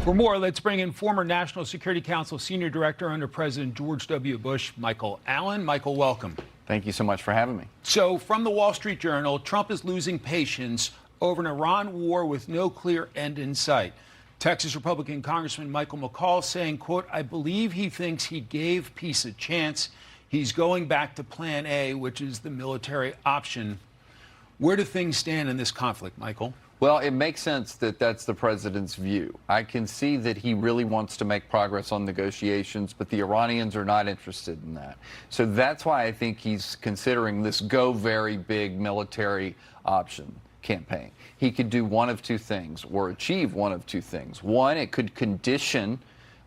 For more, let's bring in former National Security Council Senior Director under President George W. Bush, Michael Allen. Michael, welcome. Thank you so much for having me. So, from the Wall Street Journal, Trump is losing patience over an Iran war with no clear end in sight. Texas Republican Congressman Michael McCaul saying, quote, I believe he thinks he gave peace a chance. He's going back to Plan A, which is the military option. Where do things stand in this conflict, Michael? Well, it makes sense that that's the president's view. I can see that he really wants to make progress on negotiations, but the Iranians are not interested in that. So that's why I think he's considering this go very big military option campaign. He could do one of two things, or achieve one of two things. One, it could condition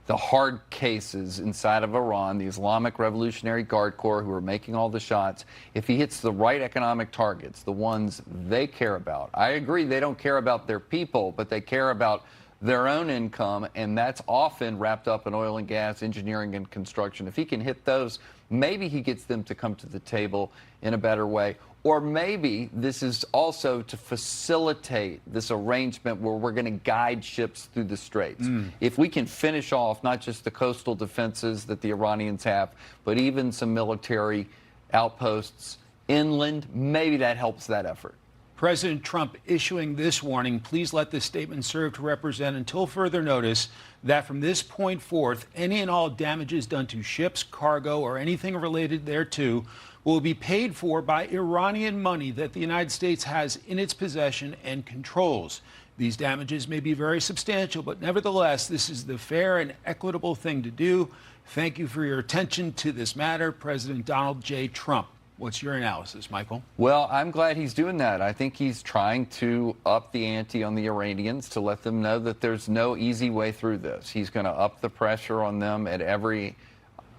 the hard cases inside of Iran, the Islamic Revolutionary Guard Corps who are making all the shots. If he hits the right economic targets, the ones they care about. I agree they don't care about their people, but they care about their own income, and that's often wrapped up in oil and gas, engineering and construction. If he can hit those, maybe he gets them to come to the table in a better way. Or maybe this is also to facilitate this arrangement where we're going to guide ships through the straits. If we can finish off not just the coastal defenses that the Iranians have, but even some military outposts inland, maybe that helps that effort. President Trump issuing this warning, please let this statement serve to represent until further notice that from this point forth, any and all damages done to ships, cargo, or anything related thereto will be paid for by Iranian money that the United States has in its possession and controls. These damages may be very substantial, but nevertheless, this is the fair and equitable thing to do. Thank you for your attention to this matter, President Donald J. Trump. What's your analysis, Michael? Well, I'm glad he's doing that. I think he's trying to up the ante on the Iranians to let them know that there's no easy way through this. He's going to up the pressure on them at every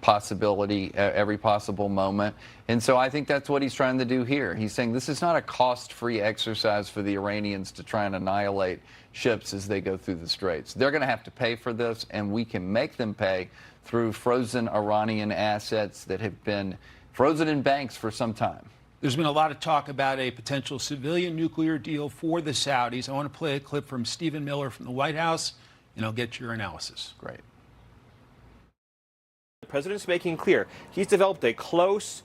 possibility, every possible moment. And so I think that's what he's trying to do here. He's saying this is not a cost-free exercise for the Iranians to try and annihilate ships as they go through the straits. They're going to have to pay for this, and we can make them pay through frozen Iranian assets that have been frozen in banks for some time. There's been a lot of talk about a potential civilian nuclear deal for the Saudis. I want to play a clip from Stephen Miller from the White House, and I'll get your analysis. Great. The president's making clear he's developed a close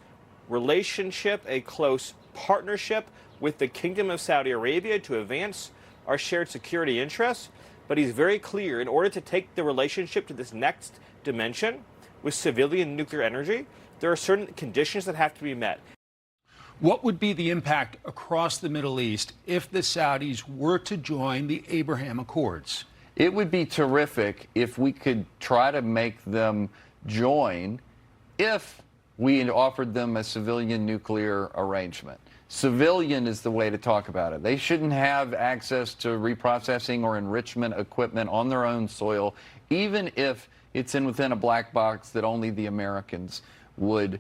relationship, a close partnership with the Kingdom of Saudi Arabia to advance our shared security interests. But he's very clear in order to take the relationship to this next dimension with civilian nuclear energy, there are certain conditions that have to be met. What would be the impact across the Middle East if the Saudis were to join the Abraham Accords? It would be terrific if we could try to make them join if we offered them a civilian nuclear arrangement. Civilian is the way to talk about it. They shouldn't have access to reprocessing or enrichment equipment on their own soil, even if it's within a black box that only the Americans would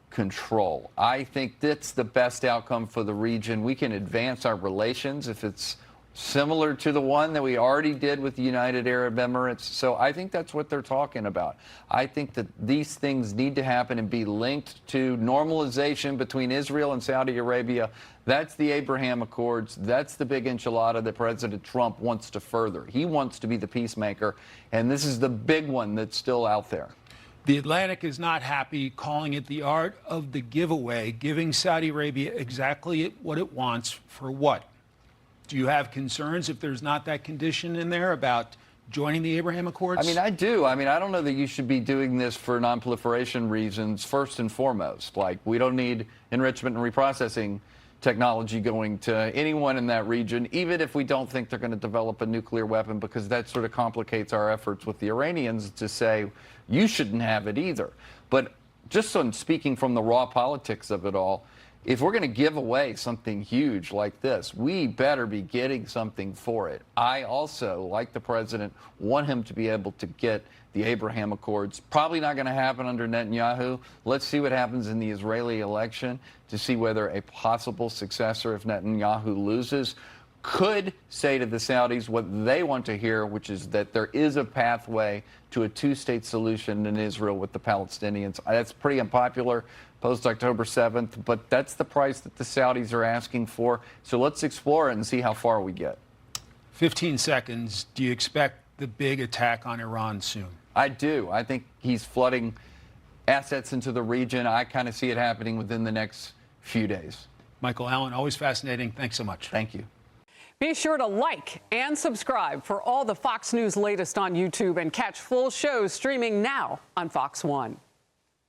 control. I think that's the best outcome for the region. We can advance our relations if it's similar to the one that we already did with the United Arab Emirates. So I think that's what they're talking about. I think that these things need to happen and be linked to normalization between Israel and Saudi Arabia. That's the Abraham Accords. That's the big enchilada that President Trump wants to further. He wants to be the peacemaker, and this is the big one that's still out there. The Atlantic is not happy, calling it the art of the giveaway, giving Saudi Arabia exactly what it wants for what? Do you have concerns if there's not that condition in there about joining the Abraham Accords? I mean, I do. I mean, I don't know that you should be doing this for nonproliferation reasons first and foremost. Like, we don't need enrichment and reprocessing technology going to anyone in that region, even if we don't think they're going to develop a nuclear weapon, because that sort of complicates our efforts with the Iranians to say, you shouldn't have it either. But just on speaking from the raw politics of it all, if we're going to give away something huge like this, we better be getting something for it. I also, like the president, want him to be able to get the Abraham Accords. Probably not going to happen under Netanyahu. Let's see what happens in the Israeli election to see whether a possible successor, if Netanyahu loses, could say to the Saudis what they want to hear, which is that there is a pathway to a two-state solution in Israel with the Palestinians. That's pretty unpopular post-October 7th, but that's the price that the Saudis are asking for. So let's explore it and see how far we get. 15 seconds. Do you expect the big attack on Iran soon? I do. I think he's flooding assets into the region. I kind of see it happening within the next few days. Michael Allen, always fascinating. Thanks so much. Thank you. Be sure to like and subscribe for all the Fox News latest on YouTube and catch full shows streaming now on Fox One.